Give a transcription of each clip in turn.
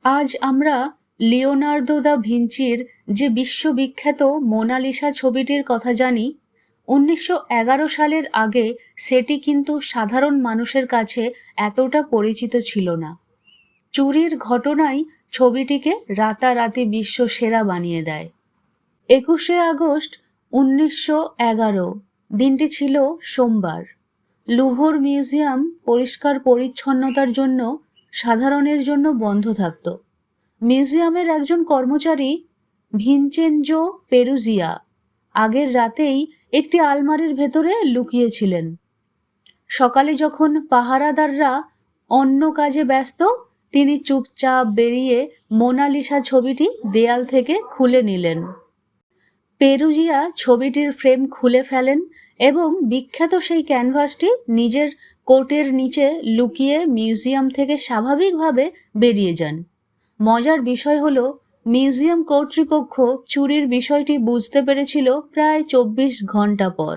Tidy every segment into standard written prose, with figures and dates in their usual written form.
আজ আমরা Leonardo da ভিঞ্চির যে বিশ্ববিখ্যাত মোনালিসা ছবিটির কথা জানি, 1911 সালের আগে সেটি কিন্তু সাধারণ মানুষের কাছে এতটা পরিচিত ছিল না। চুরির ঘটনাই ছবিটিকে রাতারাতি বিশ্ব সেরা বানিয়ে দেয়। 21শে আগস্ট 1911 দিনটি ছিল সোমবার। লুভর মিউজিয়াম পরিষ্কার পরিচ্ছন্নতার জন্য সাধারণের জন্য বন্ধ থাকত। মিউজিয়ামের একজন কর্মচারী ভিনচেনজো পেরুজিয়া আগের রাতেই একটি আলমারির ভেতরে লুকিয়েছিলেন। সকালে যখন পাহারাদাররা অন্য কাজে ব্যস্ত, তিনি চুপচাপ বেরিয়ে মোনালিসা ছবিটি দেয়াল থেকে খুলে নিলেন। পেরুজিয়া ছবিটির ফ্রেম খুলে ফেলেন এবং বিখ্যাত সেই ক্যানভাসটি নিজের কোটের নিচে লুকিয়ে মিউজিয়াম থেকে স্বাভাবিকভাবে বেরিয়ে যান। মজার বিষয় হলো, মিউজিয়াম কর্তৃপক্ষ চুরির বিষয়টি বুঝতে পেরেছিল প্রায় 24 ঘন্টা পর।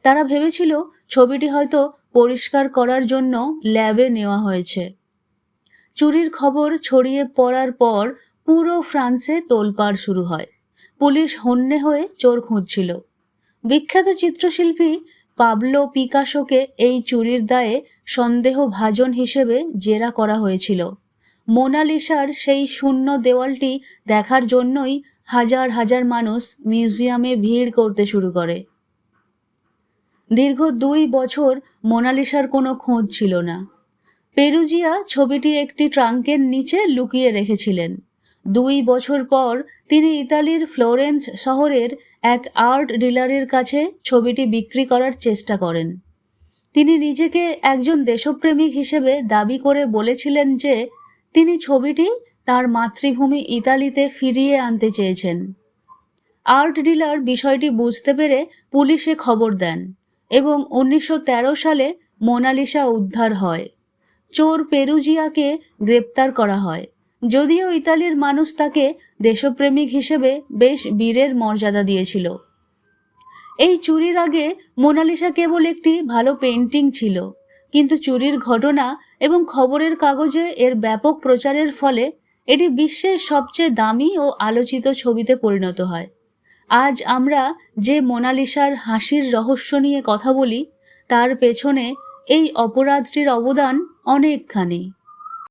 তারা ভেবেছিল ছবিটি হয়তো পরিষ্কার করার জন্য ল্যাবে নেওয়া হয়েছে। চুরির খবর ছড়িয়ে পড়ার পর পুরো ফ্রান্সে তোলপাড় শুরু হয়। পুলিশ হন্যে হয়ে চোর খুঁজছিল। বিখ্যাত চিত্রশিল্পী পাবলো পিকাসোকে এই চুরির দায়ে সন্দেহভাজন হিসেবে জেরা করা হয়েছিল। মোনালিসার সেই শূন্য দেওয়ালটি দেখার জন্যই হাজার হাজার মানুষ মিউজিয়ামে ভিড় করতে শুরু করে। দীর্ঘ 2 বছর মোনালিসার কোনো খোঁজ ছিল না। পেরুজিয়া ছবিটি একটি ট্রাঙ্কের নিচে লুকিয়ে রেখেছিলেন। 2 বছর পর তিনি ইতালির ফ্লোরেন্স শহরের এক আর্ট ডিলারের কাছে ছবিটি বিক্রি করার চেষ্টা করেন। তিনি নিজেকে একজন দেশপ্রেমিক হিসেবে দাবি করে বলেছিলেন যে তিনি ছবিটি তার মাতৃভূমি ইতালিতে ফিরিয়ে আনতে চেয়েছেন। আর্ট ডিলার বিষয়টি বুঝতে পেরে পুলিশে খবর দেন এবং 1913 সালে মোনালিসা উদ্ধার হয়। চোর পেরুজিয়াকে গ্রেপ্তার করা হয়, যদিও ইতালির মানুষ তাকে দেশপ্রেমিক হিসেবে বেশ বীরের মর্যাদা দিয়েছিল। এই চুরির আগে মোনালিসা কেবল একটি ভালো পেন্টিং ছিল, কিন্তু চুরির ঘটনা এবং খবরের কাগজে এর ব্যাপক প্রচারের ফলে এটি বিশ্বের সবচেয়ে দামি ও আলোচিত ছবিতে পরিণত হয়। আজ আমরা যে মোনালিসার হাসির রহস্য নিয়ে কথা বলি, তার পেছনে এই অপরাধটির অবদান অনেকখানি।